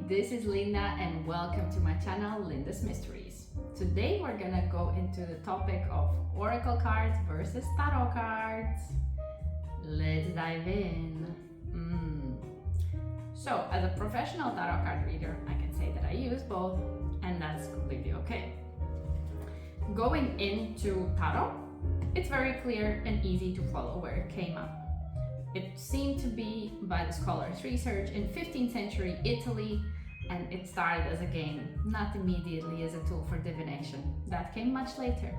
this is Linda and welcome to my channel, Linda's Mysteries. Today we're gonna go into the topic of oracle cards versus tarot cards. Let's dive in. So, as a professional tarot card reader, I can say that I use both, and that's completely okay. Going into tarot, it's very clear and easy to follow where it came up. It seemed to be, by the scholars' research, in 15th century Italy, and it started as a game, not immediately as a tool for divination. That came much later.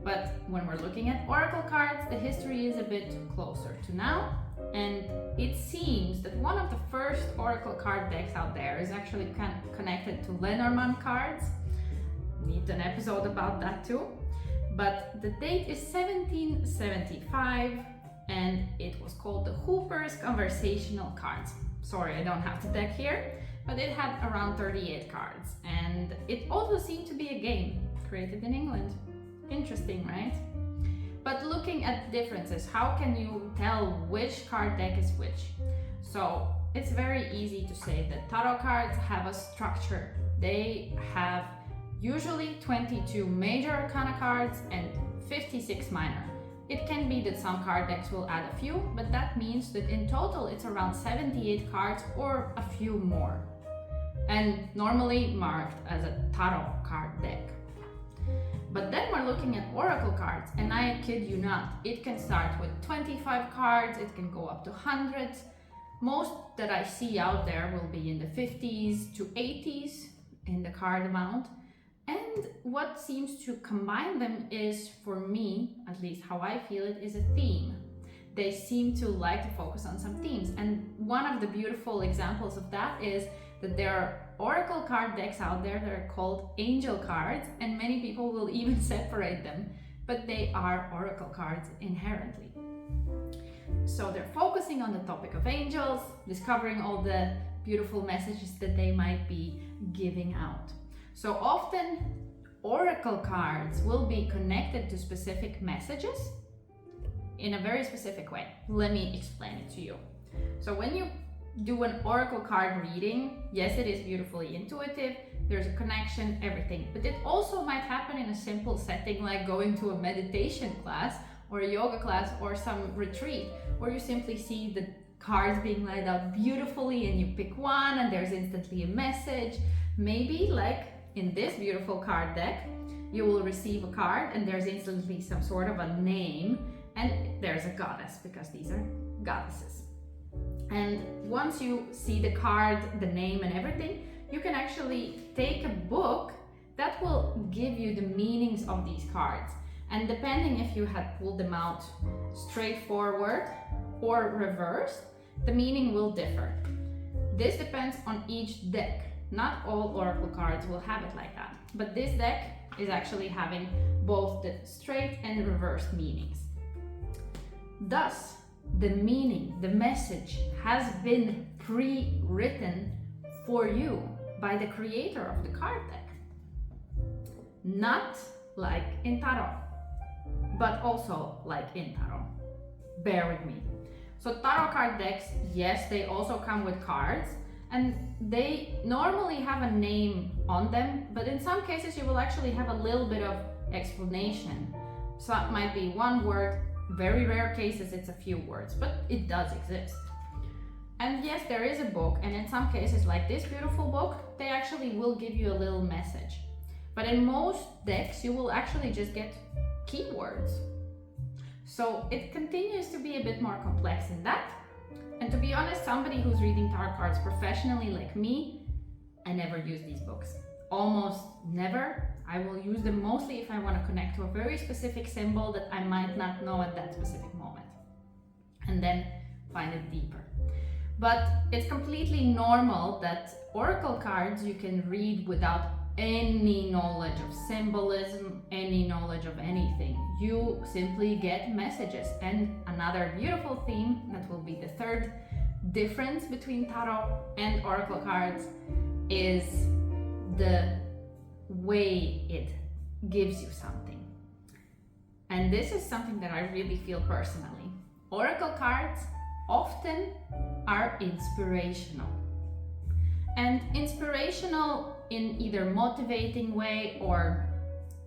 But when we're looking at oracle cards, the history is a bit closer to now, and it seems that one of the first oracle card decks out there is actually connected to Lenormand cards. Need an episode about that too. But the date is 1775, and it was called the Hooper's Conversational Cards. Sorry, I don't have the deck here, but it had around 38 cards, and it also seemed to be a game created in England. Interesting, right? But looking at the differences, how can you tell which card deck is which? So it's very easy to say that tarot cards have a structure. They have usually 22 major arcana cards and 56 minor. It can be that some card decks will add a few, but that means that in total it's around 78 cards or a few more, and normally marked as a tarot card deck. But then we're looking at oracle cards, and I kid you not, it can start with 25 cards, it can go up to hundreds. Most that I see out there will be in the 50s to 80s in the card amount. And what seems to combine them is, for me, at least how I feel it, is a theme. They seem to like to focus on some themes. And one of the beautiful examples of that is that there are oracle card decks out there that are called angel cards, and many people will even separate them, but they are oracle cards inherently. So they're focusing on the topic of angels, discovering all the beautiful messages that they might be giving out. So often oracle cards will be connected to specific messages in a very specific way. Let me explain it to you. So when you do an oracle card reading, yes, it is beautifully intuitive, there's a connection, everything, but it also might happen in a simple setting like going to a meditation class or a yoga class or some retreat, where you simply see the cards being laid out beautifully and you pick one and there's instantly a message. Maybe like in this beautiful card deck, you will receive a card and there's instantly some sort of a name, and there's a goddess, because these are goddesses. And once you see the card, the name and everything, you can actually take a book that will give you the meanings of these cards. And depending if you had pulled them out straightforward or reversed, the meaning will differ. This depends on each deck. Not all oracle cards will have it like that, but this deck is actually having both the straight and reversed meanings. Thus, the meaning, the message has been pre-written for you by the creator of the card deck. Not like in tarot, but also like in tarot. Bear with me. So tarot card decks, yes, they also come with cards, and they normally have a name on them, but in some cases you will actually have a little bit of explanation. So it might be one word, very rare cases it's a few words, but it does exist. And yes, there is a book, and in some cases like this beautiful book, they actually will give you a little message. But in most decks you will actually just get keywords. So it continues to be a bit more complex in that. And to be honest, somebody who's reading tarot cards professionally like me, I never use these books. Almost never. I will use them mostly if I want to connect to a very specific symbol that I might not know at that specific moment, and then find it deeper. But it's completely normal that oracle cards you can read without any knowledge of symbolism, any knowledge of anything. You simply get messages. And another beautiful theme, that will be the third difference between tarot and oracle cards, is the way it gives you something. And this is something that I really feel personally. Oracle cards often are inspirational. and inspirational in either motivating way or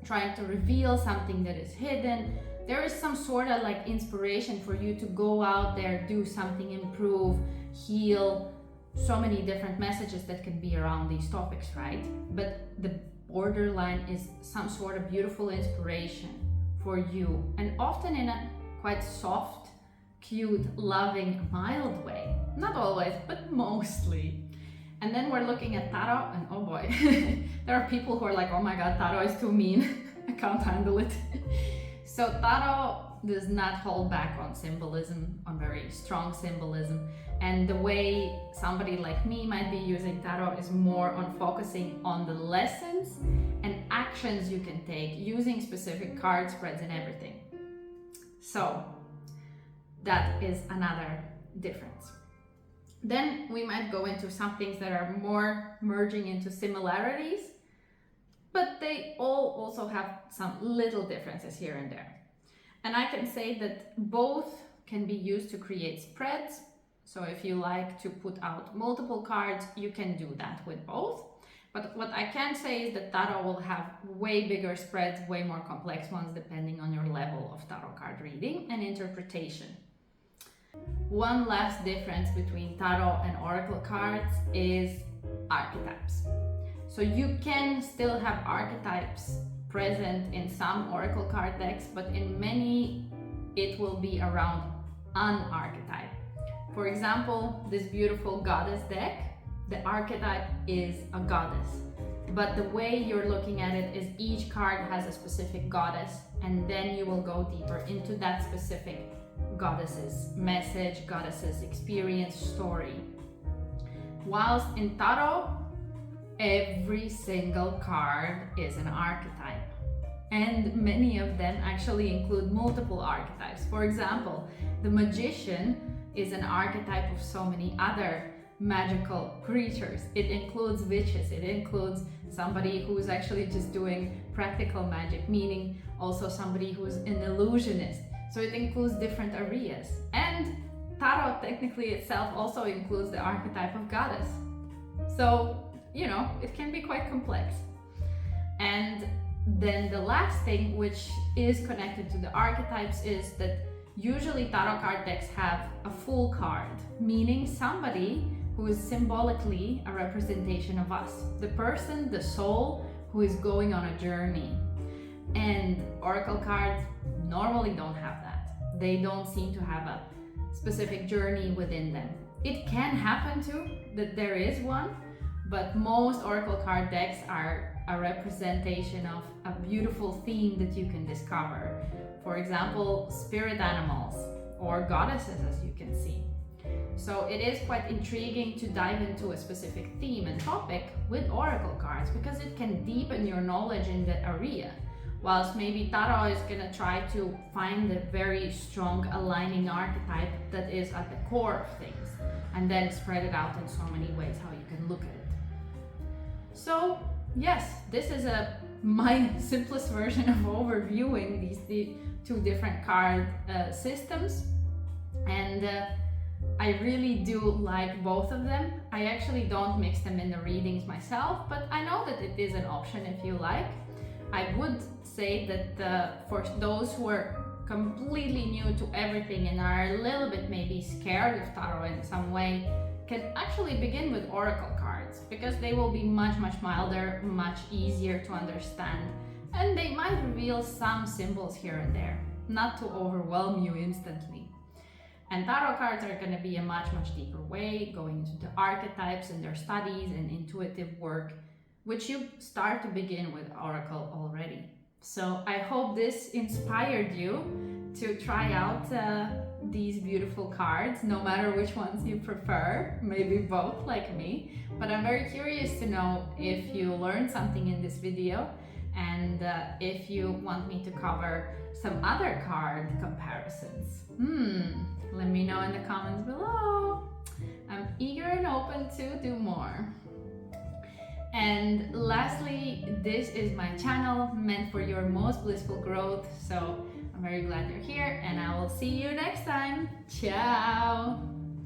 trying to reveal something that is hidden. There is some sort of like inspiration for you to go out there, do something, improve, heal. So many different messages that can be around these topics, right? But the borderline is some sort of beautiful inspiration for you, and often in a quite soft, cute, loving, mild way. Not always, but mostly. And then we're looking at tarot, and oh boy, there are people who are like, oh my god, tarot is too mean. I can't handle it. So tarot does not hold back on symbolism, on very strong symbolism. And the way somebody like me might be using tarot is more on focusing on the lessons and actions you can take using specific card spreads and everything. So that is another difference. Then we might go into some things that are more merging into similarities, but they all also have some little differences here and there. And I can say that both can be used to create spreads. So if you like to put out multiple cards, you can do that with both. But what I can say is that tarot will have way bigger spreads, way more complex ones, depending on your level of tarot card reading and interpretation. One last difference between tarot and oracle cards is archetypes. So you can still have archetypes present in some oracle card decks, but in many it will be around an archetype. For example, this beautiful goddess deck, the archetype is a goddess, but the way you're looking at it is each card has a specific goddess, and then you will go deeper into that specific goddess's message, goddess's experience, story. Whilst in tarot, every single card is an archetype, and many of them actually include multiple archetypes. For example, the magician is an archetype of so many other magical creatures. It includes witches, it includes somebody who's actually just doing practical magic, meaning also somebody who's an illusionist. So it includes different areas. And tarot technically itself also includes the archetype of goddess. So, you know, it can be quite complex. And then the last thing, which is connected to the archetypes, is that usually tarot card decks have a full card, meaning somebody who is symbolically a representation of us, the person, the soul who is going on a journey. And oracle cards normally don't have that. They don't seem to have a specific journey within them. It can happen too, that there is one, but most oracle card decks are a representation of a beautiful theme that you can discover. For example, spirit animals or goddesses, as you can see. So it is quite intriguing to dive into a specific theme and topic with oracle cards, because it can deepen your knowledge in the area. Whilst maybe tarot is going to try to find a very strong aligning archetype that is at the core of things, and then spread it out in so many ways how you can look at it. So yes, this is my simplest version of overviewing these two different card systems, and I really do like both of them. I actually don't mix them in the readings myself, but I know that it is an option if you like. I would say that for those who are completely new to everything and are a little bit maybe scared of tarot in some way, can actually begin with oracle cards, because they will be much milder, much easier to understand, and they might reveal some symbols here and there, not to overwhelm you instantly. And tarot cards are going to be a much deeper way, going into the archetypes and their studies and intuitive work, which you start to begin with oracle already. So I hope this inspired you to try out these beautiful cards, no matter which ones you prefer, maybe both like me. But I'm very curious to know if you learned something in this video, and if you want me to cover some other card comparisons. Let me know in the comments below. I'm eager and open to do more. And lastly, this is my channel meant for your most blissful growth. So I'm very glad you're here, and I will see you next time. Ciao!